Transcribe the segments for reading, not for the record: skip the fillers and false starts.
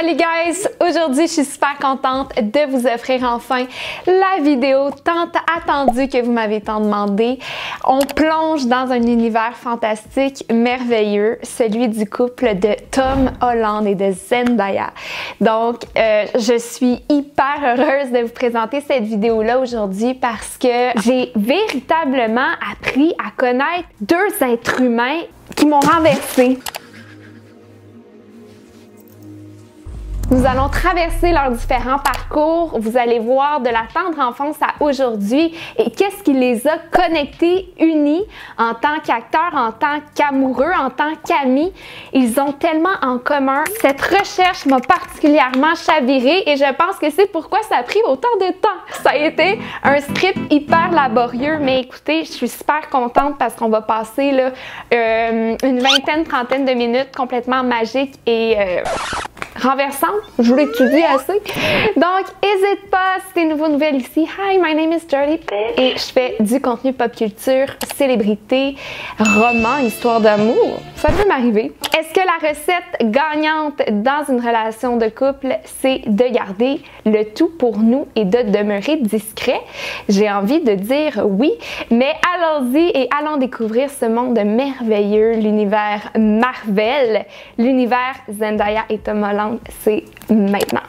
Salut guys! Aujourd'hui, je suis super contente de vous offrir enfin la vidéo tant attendue que vous m'avez tant demandé. On plonge dans un univers fantastique, merveilleux, celui du couple de Tom Holland et de Zendaya. Donc, je suis hyper heureuse de vous présenter cette vidéo-là aujourd'hui parce que j'ai véritablement appris à connaître deux êtres humains qui m'ont renversée. Nous allons traverser leurs différents parcours, vous allez voir de la tendre enfance à aujourd'hui et qu'est-ce qui les a connectés, unis en tant qu'acteurs, en tant qu'amoureux, en tant qu'amis. Ils ont tellement en commun. Cette recherche m'a particulièrement chavirée et je pense que c'est pourquoi ça a pris autant de temps. Ça a été un script hyper laborieux, mais écoutez, je suis super contente parce qu'on va passer là, une vingtaine, trentaine de minutes complètement magiques et renversante, je vous l'étudie assez. Donc, n'hésite pas, si t'es nouvelle ici, hi, my name is Dirty et je fais du contenu pop culture, célébrité, roman, histoire d'amour. Ça peut m'arriver. Est-ce que la recette gagnante dans une relation de couple, c'est de garder le tout pour nous et de demeurer discret? J'ai envie de dire oui, mais allons-y et allons découvrir ce monde merveilleux, l'univers Marvel, l'univers Zendaya et Tom Holland. C'est maintenant.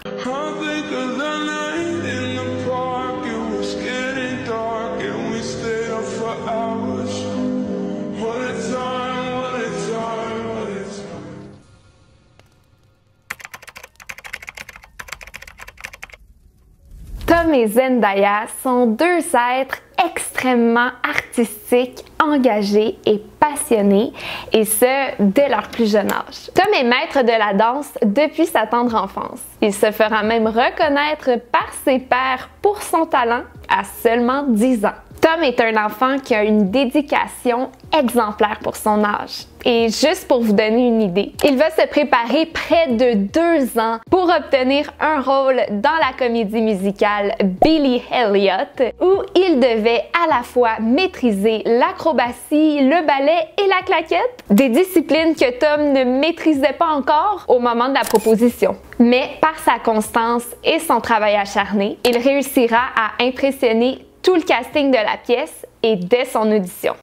Tom et Zendaya sont deux êtres extrêmement artistiques, engagés et passionnés, et ce, dès leur plus jeune âge. Tom est maître de la danse depuis sa tendre enfance. Il se fera même reconnaître par ses pairs pour son talent à seulement 10 ans. Tom est un enfant qui a une dédication exemplaire pour son âge. Et juste pour vous donner une idée, il va se préparer près de 2 ans pour obtenir un rôle dans la comédie musicale Billy Elliot, où il devait à la fois maîtriser l'acrobatie, le ballet et la claquette, des disciplines que Tom ne maîtrisait pas encore au moment de la proposition. Mais par sa constance et son travail acharné, il réussira à impressionner tout le casting de la pièce et dès son audition.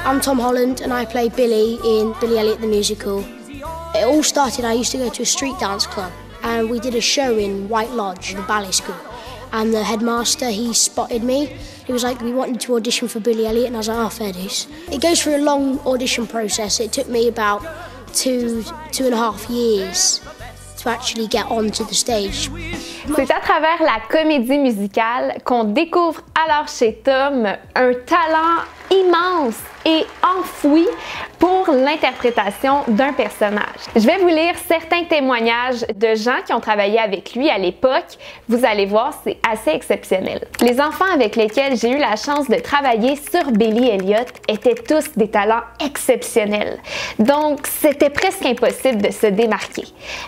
I'm Tom Holland and I play Billy in Billy Elliot the Musical. It all started, I used to go to a street dance club and we did a show in White Lodge, the ballet school. And the headmaster, he spotted me. He was like, we wanted to audition for Billy Elliot, and I was like, oh, fair dues. It goes through a long audition process. It took me about two and a half years to actually get onto the stage. C'est à travers la comédie musicale qu'on découvre alors chez Tom un talent immense et enfoui pour l'interprétation d'un personnage. Je vais vous lire certains témoignages de gens qui ont travaillé avec lui à l'époque. Vous allez voir, c'est assez exceptionnel. Les enfants avec lesquels j'ai eu la chance de travailler sur Billy Elliot étaient tous des talents exceptionnels. Donc, c'était presque impossible de se démarquer.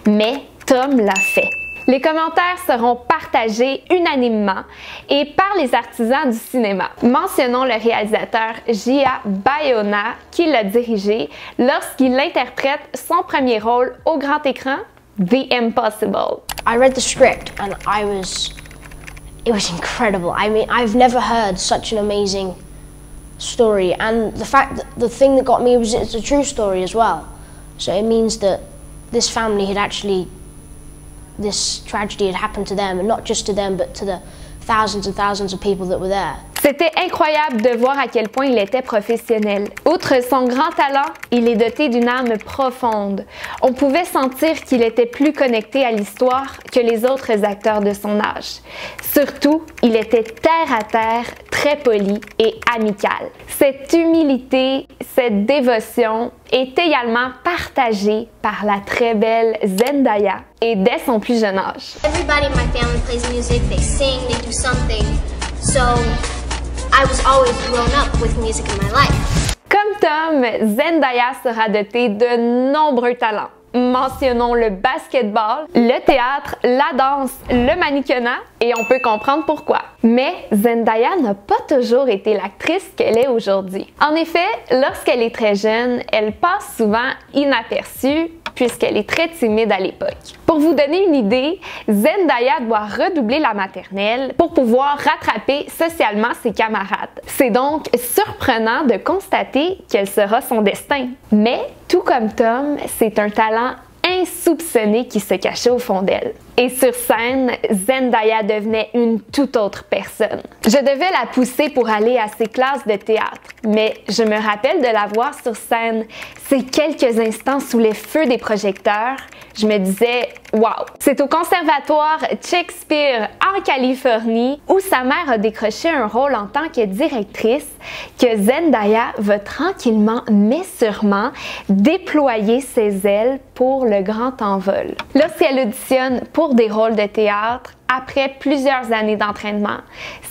Mais Tom l'a fait. Les commentaires seront partagés unanimement et par les artisans du cinéma. Mentionnons le réalisateur Jia Bayona qui l'a dirigé lorsqu'il interprète son premier rôle au grand écran, The Impossible. I read the script and it was incredible. I mean, I've never heard such an amazing story, and the thing that got me was it's a true story as well. So it means that this family had actually this tragedy had happened to them, and not just to them, but to the thousands and thousands of people that were there. C'était incroyable de voir à quel point il était professionnel. Outre son grand talent, il est doté d'une âme profonde. On pouvait sentir qu'il était plus connecté à l'histoire que les autres acteurs de son âge. Surtout, il était terre à terre, très poli et amical. Cette humilité, cette dévotion est également partagée par la très belle Zendaya et dès son plus jeune âge. Everybody in my family plays music, they sing, they do something. So I was always grown up with music in my life. Comme Tom, Zendaya sera dotée de nombreux talents. Mentionnons le basketball, le théâtre, la danse, le mannequinat et on peut comprendre pourquoi. Mais Zendaya n'a pas toujours été l'actrice qu'elle est aujourd'hui. En effet, lorsqu'elle est très jeune, elle passe souvent inaperçue puisqu'elle est très timide à l'époque. Pour vous donner une idée, Zendaya doit redoubler la maternelle pour pouvoir rattraper socialement ses camarades. C'est donc surprenant de constater quel sera son destin. Mais, tout comme Tom, c'est un talent insoupçonné qui se cachait au fond d'elle. Et sur scène, Zendaya devenait une toute autre personne. Je devais la pousser pour aller à ses classes de théâtre, mais je me rappelle de la voir sur scène, ces quelques instants sous les feux des projecteurs, je me disais « Wow! » C'est au conservatoire Shakespeare en Californie, où sa mère a décroché un rôle en tant que directrice, que Zendaya va tranquillement mais sûrement déployer ses ailes pour le grand envol. Lorsqu'elle auditionne pour des rôles de théâtre, après plusieurs années d'entraînement,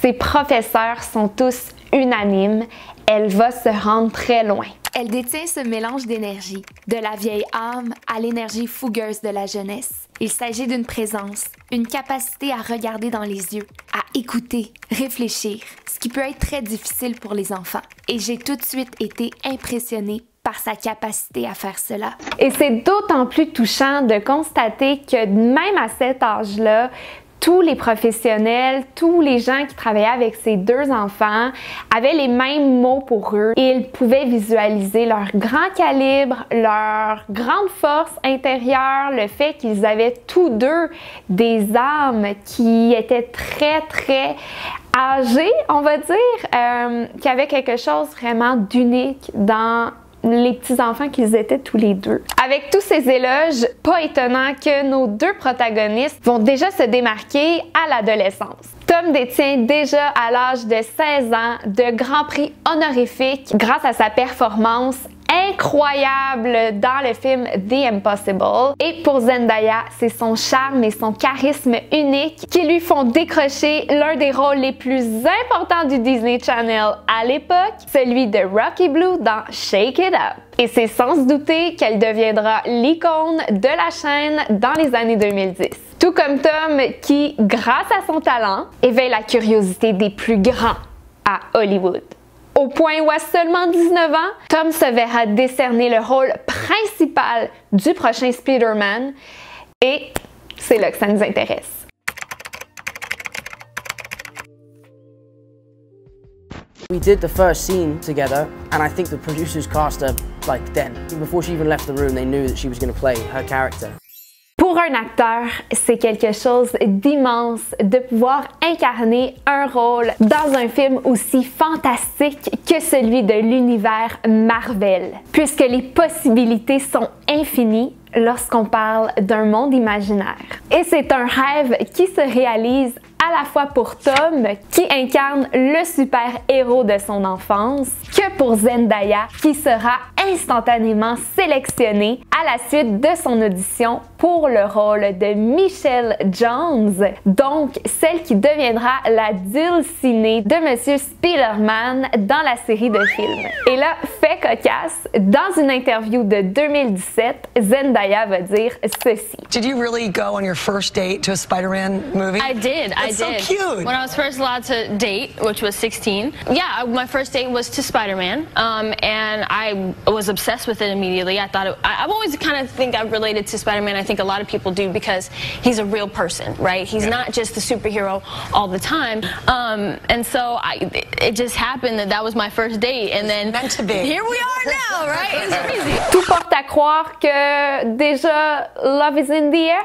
ses professeurs sont tous unanimes, elle va se rendre très loin. Elle détient ce mélange d'énergie, de la vieille âme à l'énergie fougueuse de la jeunesse. Il s'agit d'une présence, une capacité à regarder dans les yeux, à écouter, réfléchir, ce qui peut être très difficile pour les enfants. Et j'ai tout de suite été impressionnée par sa capacité à faire cela. Et c'est d'autant plus touchant de constater que même à cet âge-là, tous les professionnels, tous les gens qui travaillaient avec ces deux enfants avaient les mêmes mots pour eux et ils pouvaient visualiser leur grand calibre, leur grande force intérieure, le fait qu'ils avaient tous deux des âmes qui étaient très âgées, on va dire, qui avaient quelque chose vraiment d'unique dans les petits-enfants qu'ils étaient tous les deux. Avec tous ces éloges, pas étonnant que nos deux protagonistes vont déjà se démarquer à l'adolescence. Tom détient déjà à l'âge de 16 ans de grands prix honorifiques grâce à sa performance incroyable dans le film The Impossible. Et pour Zendaya, c'est son charme et son charisme unique qui lui font décrocher l'un des rôles les plus importants du Disney Channel à l'époque, celui de Rocky Blue dans Shake It Up. Et c'est sans se douter qu'elle deviendra l'icône de la chaîne dans les années 2010. Tout comme Tom qui, grâce à son talent, éveille la curiosité des plus grands à Hollywood. Au point où à seulement 19 ans, Tom se verra décerner le rôle principal du prochain Spider-Man et c'est là que ça nous intéresse. We did the first scene together and I think the producers cast her like then. Before she even left the room, they knew that she was going to play her character. Pour un acteur, c'est quelque chose d'immense de pouvoir incarner un rôle dans un film aussi fantastique que celui de l'univers Marvel, puisque les possibilités sont infinies lorsqu'on parle d'un monde imaginaire. Et c'est un rêve qui se réalise à la fois pour Tom, qui incarne le super-héros de son enfance, que pour Zendaya, qui sera instantanément sélectionnée à la suite de son audition pour le rôle de Michelle Jones, donc celle qui deviendra la dulcinée de Monsieur Spider-Man dans la série de films. Et là, fait cocasse, dans une interview de 2017, Zendaya va dire ceci. Did you really go on your first date to a Spider-Man movie? I did. That's so cute. When I was first allowed to date, which was 16, yeah, my first date was to Spider-Man, and I was obsessed with it immediately. I thought I've always kind of think I've related to Spider-Man. I think a lot of people do because he's a real person, right? He's not just a superhero all the time. And so it just happened that was my first date, and then meant to be. Here we are now, right? It's crazy. Tout porte à croire que déjà Love is in the air.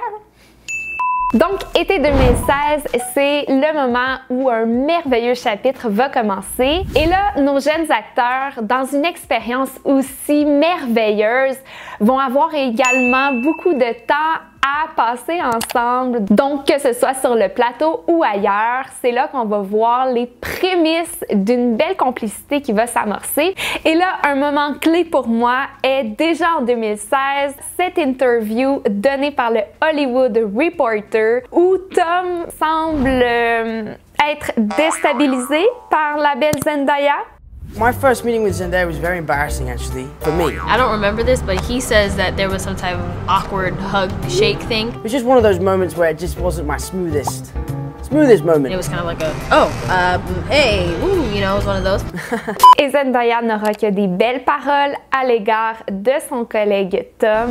Donc, été 2016, c'est le moment où un merveilleux chapitre va commencer. Et là, nos jeunes acteurs, dans une expérience aussi merveilleuse, vont avoir également beaucoup de temps à passer ensemble. Donc, que ce soit sur le plateau ou ailleurs, c'est là qu'on va voir les prémices d'une belle complicité qui va s'amorcer. Et là, un moment clé pour moi est déjà en 2016, cette interview donnée par le Hollywood Reporter où Tom semble être déstabilisé par la belle Zendaya. My first meeting with Zendaya was very embarrassing, actually, for me. I don't remember this, but he says that there was some type of awkward hug shake thing. It was just one of those moments where it just wasn't my smoothest moment. It was kind of like hey, woo, you know, it was one of those. Et Zendaya n'aura que des belles paroles à l'égard de son collègue Tom.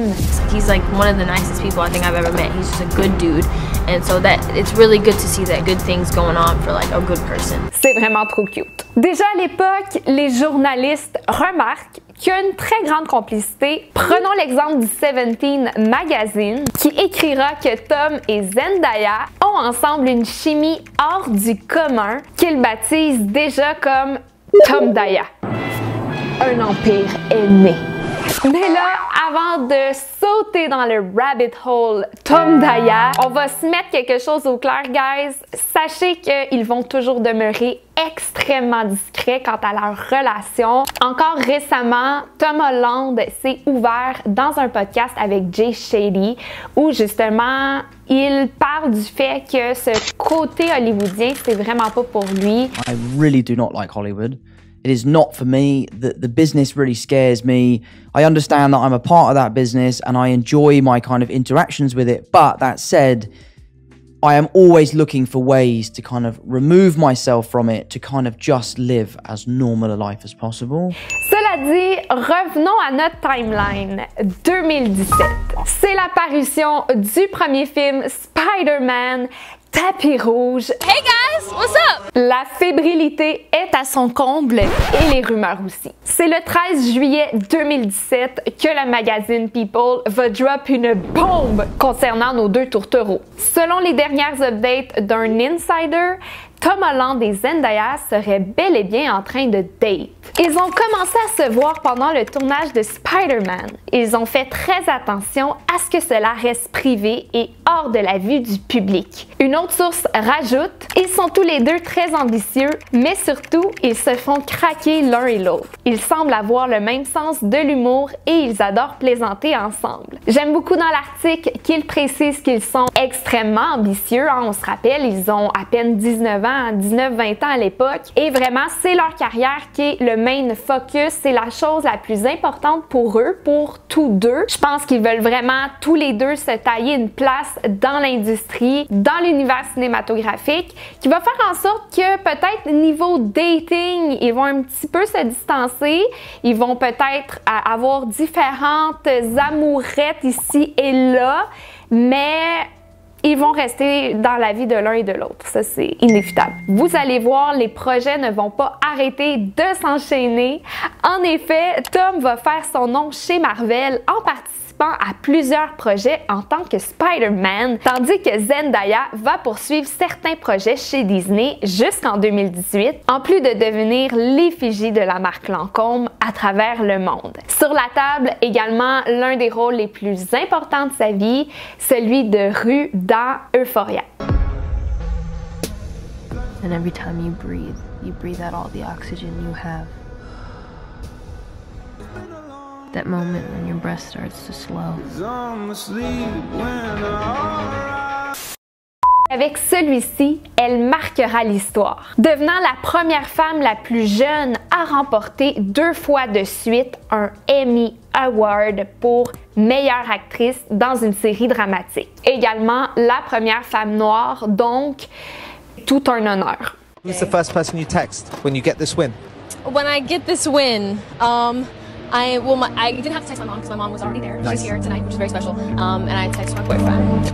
He's like one of the nicest people I think I've ever met. He's just a good dude. And so that it's really good to see that good things going on for like a good person. C'est vraiment trop cute. Déjà à l'époque, les journalistes remarquent qu'il y a une très grande complicité. Prenons l'exemple du Seventeen Magazine qui écrira que Tom et Zendaya ont ensemble une chimie hors du commun qu'ils baptisent déjà comme Tom-Daya. Un empire est né. Mais là, avant de sauter dans le rabbit hole Tom-Daya, on va se mettre quelque chose au clair, guys. Sachez qu'ils vont toujours demeurer extrêmement discrets quant à leur relation. Encore récemment, Tom Holland s'est ouvert dans un podcast avec Jay Shetty où justement il parle du fait que ce côté hollywoodien, c'est vraiment pas pour lui. I really do not like Hollywood. It is not for me. The business really scares me. I understand that I'm a part of that business and I enjoy my kind of interactions with it. But that said, I am always looking for ways to kind of remove myself from it, to kind of just live as normal a life as possible. Cela dit, revenons à notre timeline. 2017. C'est la parution du premier film Spider-Man, Tapis rouge. Hey guys, what's up? La fébrilité est à son comble et les rumeurs aussi. C'est le 13 juillet 2017 que le magazine People va drop une bombe concernant nos deux tourtereaux. Selon les dernières updates d'un insider, Tom Holland et Zendaya seraient bel et bien en train de date. Ils ont commencé à se voir pendant le tournage de Spider-Man. Ils ont fait très attention à ce que cela reste privé et hors de la vue du public. Une autre source rajoute, ils sont tous les deux très ambitieux, mais surtout, ils se font craquer l'un et l'autre. Ils semblent avoir le même sens de l'humour et ils adorent plaisanter ensemble. J'aime beaucoup dans l'article qu'ils précisent qu'ils sont extrêmement ambitieux. On se rappelle, ils ont à peine 19 ans, 19-20 ans à l'époque. Et vraiment, c'est leur carrière qui est le main focus. C'est la chose la plus importante pour eux, pour tous deux. Je pense qu'ils veulent vraiment tous les deux se tailler une place dans l'industrie, dans l'univers cinématographique, qui va faire en sorte que peut-être niveau dating, ils vont un petit peu se distancer. Ils vont peut-être avoir différentes amourettes ici et là, mais ils vont rester dans la vie de l'un et de l'autre. Ça, c'est inévitable. Vous allez voir, les projets ne vont pas arrêter de s'enchaîner. En effet, Tom va faire son nom chez Marvel en participant à plusieurs projets en tant que Spider-Man, tandis que Zendaya va poursuivre certains projets chez Disney jusqu'en 2018, en plus de devenir l'effigie de la marque Lancôme à travers le monde. Sur la table, également, l'un des rôles les plus importants de sa vie, celui de Rue dans Euphoria. And every time you breathe out all the oxygen you have. That moment when your breath starts to slow. Avec celui-ci, elle marquera l'histoire, devenant la première femme la plus jeune à remporter 2 fois de suite un Emmy Award pour meilleure actrice dans une série dramatique. Également la première femme noire, donc tout un honneur. Who's the first person you text when you get this win? When I get this win, I didn't have to text my mom because my mom was already there. Nice. She's here tonight, which is very special. And I text my boyfriend.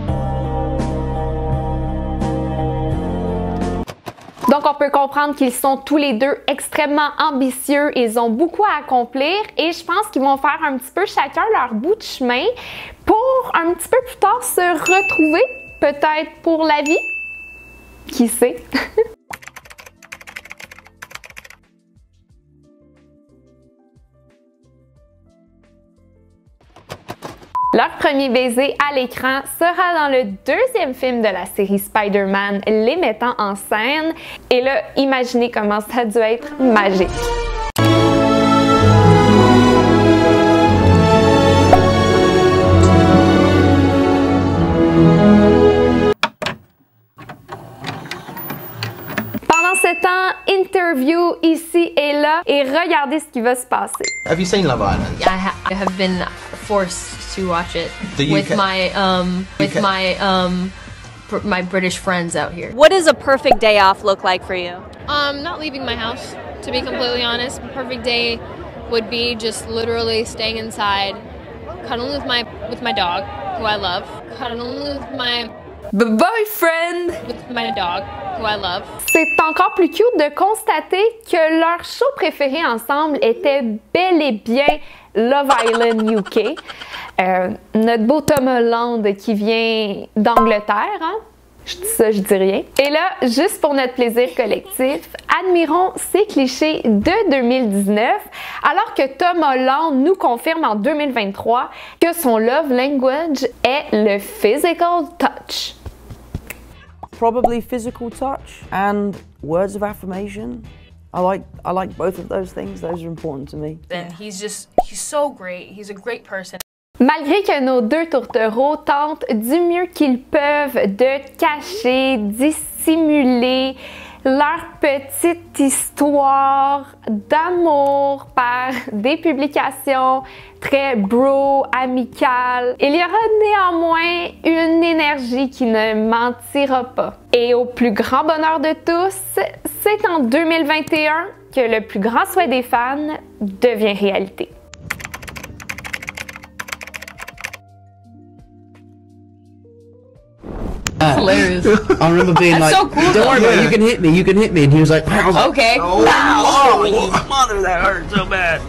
Donc, on peut comprendre qu'ils sont tous les deux extrêmement ambitieux. Ils ont beaucoup à accomplir et je pense qu'ils vont faire un petit peu chacun leur bout de chemin pour un petit peu plus tard se retrouver, peut-être pour la vie. Qui sait? Leur premier baiser à l'écran sera dans le 2e film de la série Spider-Man, les mettant en scène. Et là, imaginez comment ça a dû être magique. Pendant ce temps, interview ici et là et regardez ce qui va se passer. Have you seen Love Island? I have been forced to watch it with my British friends out here. What does a perfect day off look like for you? Not leaving my house, to be completely honest. Perfect day would be just literally staying inside, cuddling with my dog, who I love. Cuddling with my boyfriend. With my dog, who I love. C'est encore plus cute de constater que leur show préféré ensemble était bel et bien Love Island UK. Notre beau Tom Holland qui vient d'Angleterre, hein? Je dis ça, je dis rien. Et là, juste pour notre plaisir collectif, admirons ces clichés de 2019, alors que Tom Holland nous confirme en 2023 que son love language est le physical touch. Probably physical touch and words of affirmation. I like both of those things. Those are important to me. And he's so great. He's a great person. Malgré que nos deux tourtereaux tentent du mieux qu'ils peuvent de cacher, dissimuler leur petite histoire d'amour par des publications très bro, amicales, il y aura néanmoins une énergie qui ne mentira pas. Et au plus grand bonheur de tous, c'est en 2021 que le plus grand souhait des fans devient réalité. Hilarious. I remember being That's like, so cool, don't worry about it, you can hit me. And he was like, I was like, okay. Oh, mother, that hurt so bad.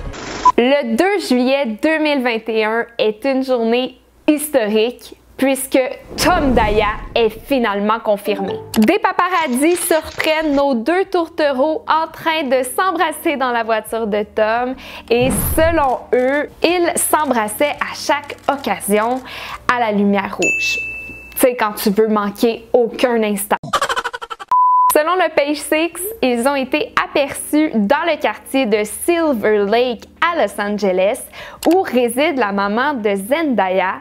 Le 2 juillet 2021 est une journée historique puisque Tom Daya est finalement confirmé. Des paparazzis surprennent nos deux tourtereaux en train de s'embrasser dans la voiture de Tom et selon eux, ils s'embrassaient à chaque occasion à la lumière rouge. Tu sais, quand tu veux manquer aucun instant. Selon le Page Six, ils ont été aperçus dans le quartier de Silver Lake à Los Angeles, où réside la maman de Zendaya.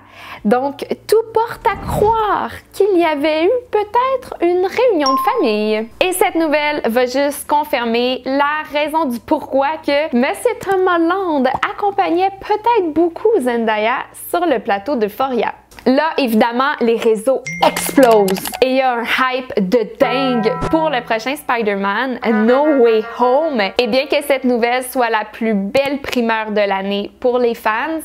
Donc, tout porte à croire qu'il y avait eu peut-être une réunion de famille. Et cette nouvelle va juste confirmer la raison du pourquoi que Monsieur Tom Holland accompagnait peut-être beaucoup Zendaya sur le plateau d'Euphoria. Là, évidemment, les réseaux explosent et il y a un hype de dingue pour le prochain Spider-Man, No Way Home. Et bien que cette nouvelle soit la plus belle primeur de l'année pour les fans,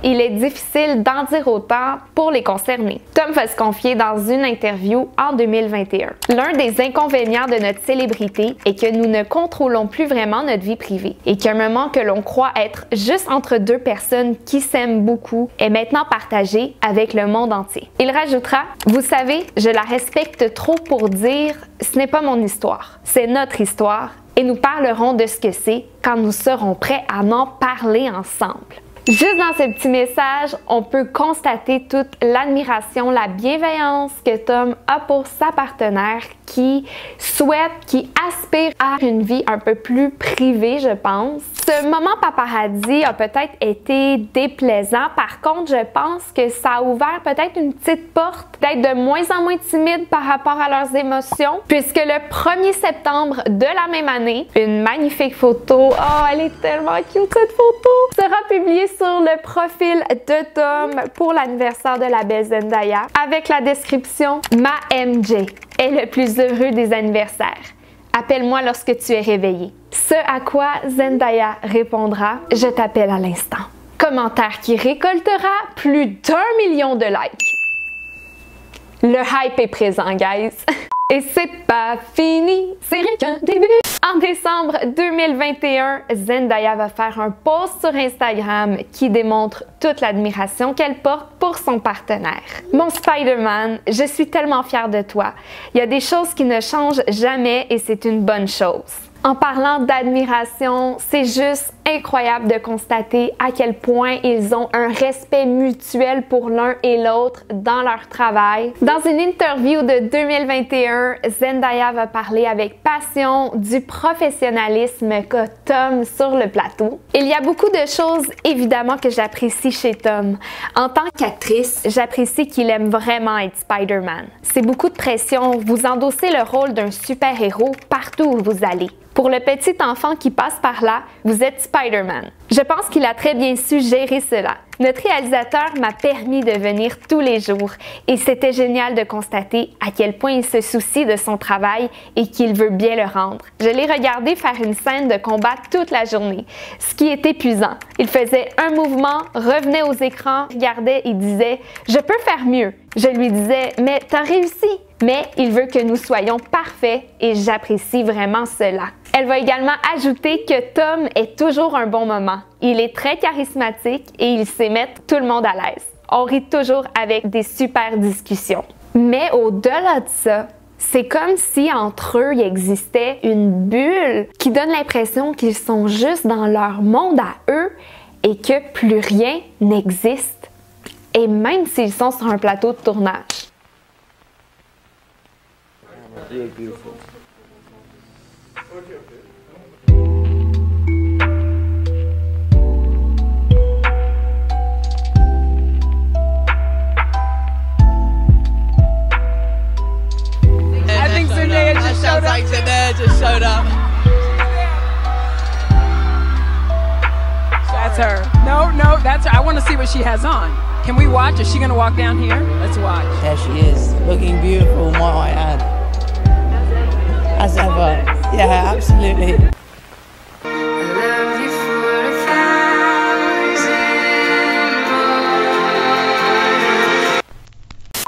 il est difficile d'en dire autant pour les concernés. Tom va se confier dans une interview en 2021. L'un des inconvénients de notre célébrité est que nous ne contrôlons plus vraiment notre vie privée et qu'un moment que l'on croit être juste entre deux personnes qui s'aiment beaucoup est maintenant partagé avec le monde entier. Il rajoutera, vous savez, je la respecte trop pour dire, ce n'est pas mon histoire, c'est notre histoire et nous parlerons de ce que c'est quand nous serons prêts à en parler ensemble. Juste dans ce petit message, on peut constater toute l'admiration, la bienveillance que Tom a pour sa partenaire qui souhaite, qui aspire à une vie un peu plus privée, je pense. Ce moment paparazzi a peut-être été déplaisant. Par contre, je pense que ça a ouvert peut-être une petite porte, d'être de moins en moins timide par rapport à leurs émotions, puisque le 1er septembre de la même année, une magnifique photo, oh, elle est tellement cute cette photo, sera publiée sur le profil de Tom pour l'anniversaire de la belle Zendaya, avec la description « Ma MJ est le plus heureux des anniversaires. Appelle-moi lorsque tu es réveillé. » Ce à quoi Zendaya répondra « Je t'appelle à l'instant. » Commentaire qui récoltera plus d'1 million de likes. Le hype est présent, guys. Et c'est pas fini, c'est rien qu'un début. En décembre 2021, Zendaya va faire un post sur Instagram qui démontre toute l'admiration qu'elle porte pour son partenaire. Mon Spider-Man, je suis tellement fière de toi. Il y a des choses qui ne changent jamais et c'est une bonne chose. En parlant d'admiration, c'est juste incroyable de constater à quel point ils ont un respect mutuel pour l'un et l'autre dans leur travail. Dans une interview de 2021, Zendaya va parler avec passion du professionnalisme qu'a Tom sur le plateau. Il y a beaucoup de choses évidemment que j'apprécie chez Tom. En tant qu'actrice, j'apprécie qu'il aime vraiment être Spider-Man. C'est beaucoup de pression, vous endossez le rôle d'un super-héros partout où vous allez. Pour le petit enfant qui passe par là, vous êtes Spider-Man. Je pense qu'il a très bien su gérer cela. Notre réalisateur m'a permis de venir tous les jours et c'était génial de constater à quel point il se soucie de son travail et qu'il veut bien le rendre. Je l'ai regardé faire une scène de combat toute la journée, ce qui est épuisant. Il faisait un mouvement, revenait aux écrans, regardait et disait « Je peux faire mieux ». Je lui disais « Mais t'as réussi ». Mais il veut que nous soyons parfaits et j'apprécie vraiment cela. Elle va également ajouter que Tom est toujours un bon moment. Il est très charismatique et il sait mettre tout le monde à l'aise. On rit toujours avec des super discussions. Mais au-delà de ça, c'est comme si entre eux, il existait une bulle qui donne l'impression qu'ils sont juste dans leur monde à eux et que plus rien n'existe. Et même s'ils sont sur un plateau de tournage. Really beautiful. I think Zendaya just showed up. Like Zendaya just showed up. That's her. No, that's her. I want to see what she has on. Can we watch? Is she going to walk down here? Let's watch. There she is, looking beautiful, might I add. As ever. Yeah, absolutely.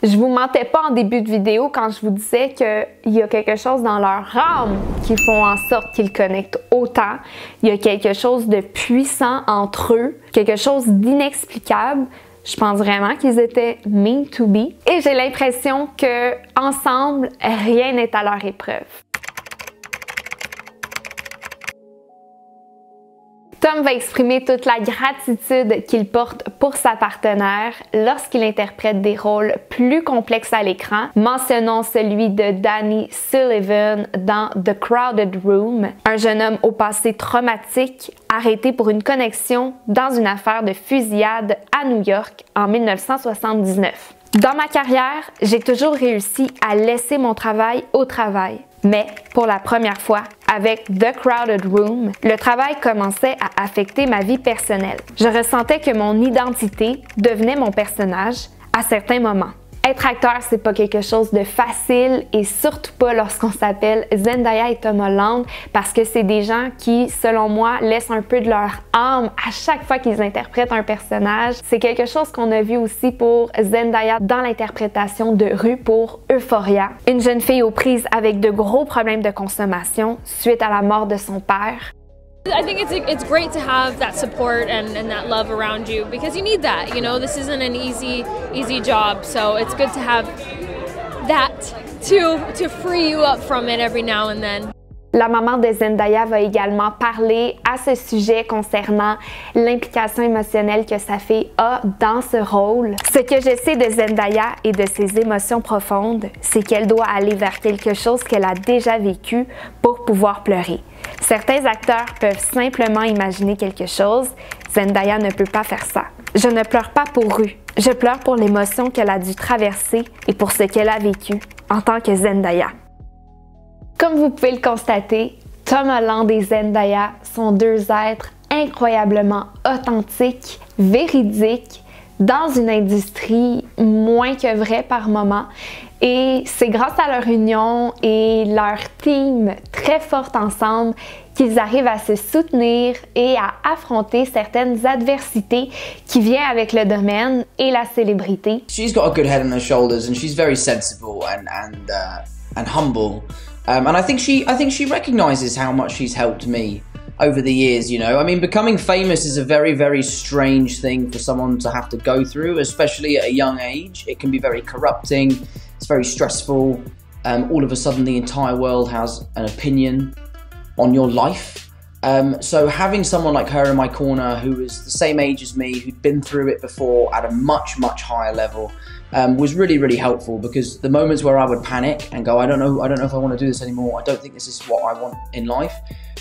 Je vous mentais pas en début de vidéo quand je vous disais qu'il y a quelque chose dans leur âme qui font en sorte qu'ils connectent autant. Il y a quelque chose de puissant entre eux, quelque chose d'inexplicable. Je pense vraiment qu'ils étaient meant to be. Et j'ai l'impression que ensemble, rien n'est à leur épreuve. Tom va exprimer toute la gratitude qu'il porte pour sa partenaire lorsqu'il interprète des rôles plus complexes à l'écran. Mentionnons celui de Danny Sullivan dans The Crowded Room, un jeune homme au passé traumatique arrêté pour une connexion dans une affaire de fusillade à New York en 1979. Dans ma carrière, j'ai toujours réussi à laisser mon travail au travail. Mais pour la première fois, avec The Crowded Room, le travail commençait à affecter ma vie personnelle. Je ressentais que mon identité devenait mon personnage à certains moments. Être acteur, c'est pas quelque chose de facile et surtout pas lorsqu'on s'appelle Zendaya et Tom Holland parce que c'est des gens qui, selon moi, laissent un peu de leur âme à chaque fois qu'ils interprètent un personnage. C'est quelque chose qu'on a vu aussi pour Zendaya dans l'interprétation de Rue pour Euphoria. Une jeune fille aux prises avec de gros problèmes de consommation suite à la mort de son père. I think it's great to have that support and that love around you because you need that. You know, this isn't an easy job, so it's good to have that to free you up from it every now and then. La maman de Zendaya va également parler à ce sujet concernant l'implication émotionnelle que sa fille a dans ce rôle. Ce que je sais de Zendaya et de ses émotions profondes, c'est qu'elle doit aller vers quelque chose qu'elle a déjà vécu pour pouvoir pleurer. Certains acteurs peuvent simplement imaginer quelque chose. Zendaya ne peut pas faire ça. Je ne pleure pas pour Rue. Je pleure pour l'émotion qu'elle a dû traverser et pour ce qu'elle a vécu en tant que Zendaya. Comme vous pouvez le constater, Tom Holland et Zendaya sont deux êtres incroyablement authentiques, véridiques, dans une industrie moins que vraie par moment. Et c'est grâce à leur union et leur team très forte ensemble qu'ils arrivent à se soutenir et à affronter certaines adversités qui viennent avec le domaine et la célébrité. She's got a good head on her shoulders and she's very sensible and humble. And I think she recognizes how much she's helped me over the years, you know. I mean, becoming famous is a very, very strange thing for someone to have to go through, especially at a young age. It can be very corrupting, it's very stressful. All of a sudden the entire world has an opinion on your life. So having someone like her in my corner who is the same age as me, who'd been through it before at a much, much higher level, was really, really helpful because the moments where I would panic and go, I don't know if I want to do this anymore, I don't think this is what I want in life,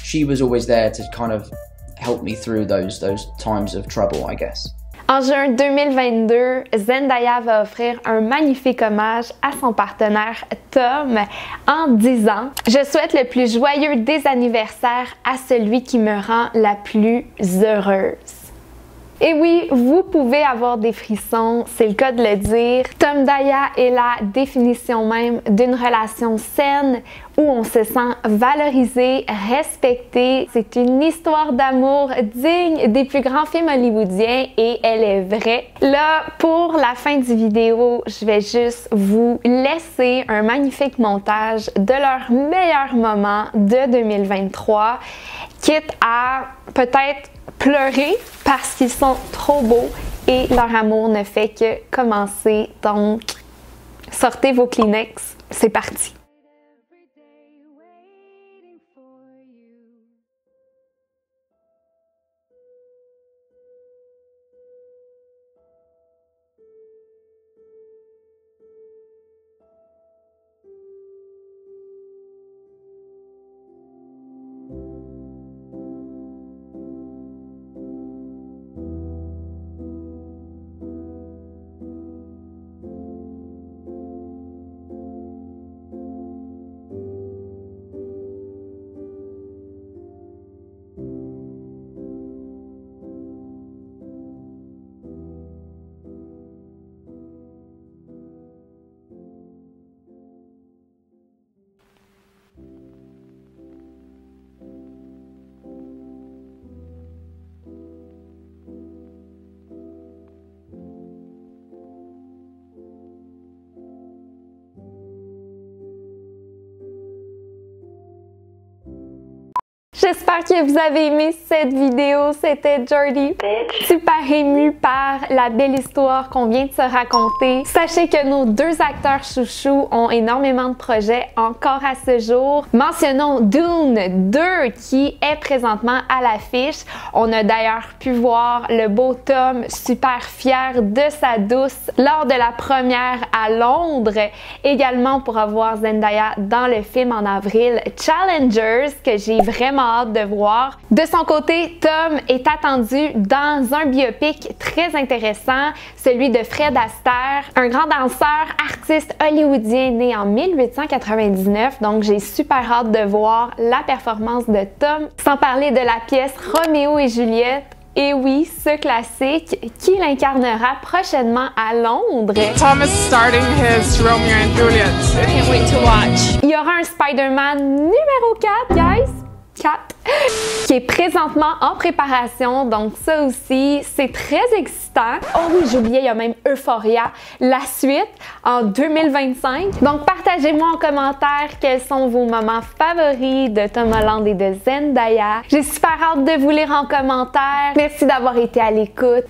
she was always there to kind of help me through those times of trouble, I guess. En juin 2022, Zendaya va offrir un magnifique hommage à son partenaire Tom en disant « Je souhaite le plus joyeux des anniversaires à celui qui me rend la plus heureuse. » Et oui, vous pouvez avoir des frissons, c'est le cas de le dire. Tom Daya est la définition même d'une relation saine où on se sent valorisé, respecté. C'est une histoire d'amour digne des plus grands films hollywoodiens et elle est vraie. Là, pour la fin du vidéo, je vais juste vous laisser un magnifique montage de leurs meilleurs moments de 2023, quitte à peut-être pleurer parce qu'ils sont trop beaux et leur amour ne fait que commencer. Donc, sortez vos Kleenex, c'est parti! J'espère que vous avez aimé cette vidéo. C'était Jordy, super émue par la belle histoire qu'on vient de se raconter. Sachez que nos deux acteurs chouchous ont énormément de projets encore à ce jour. Mentionnons Dune 2 qui est présentement à l'affiche. On a d'ailleurs pu voir le beau Tom super fier de sa douce lors de la première à Londres. Également, on pourra voir Zendaya dans le film en avril Challengers que j'ai vraiment hâte de voir. De son côté, Tom est attendu dans un biopic très intéressant, celui de Fred Astaire, un grand danseur, artiste hollywoodien né en 1899. Donc, j'ai super hâte de voir la performance de Tom. Sans parler de la pièce Roméo et Juliette. Et oui, ce classique qui l'incarnera prochainement à Londres. Tom is starting his Romeo and Juliet. I can't wait to watch. Il y aura un Spider-Man numéro 4, guys. 4, qui est présentement en préparation, donc ça aussi, c'est très excitant. Oh oui, j'ai oublié, il y a même Euphoria, la suite, en 2025. Donc, partagez-moi en commentaire quels sont vos moments favoris de Tom Holland et de Zendaya. J'ai super hâte de vous lire en commentaire. Merci d'avoir été à l'écoute.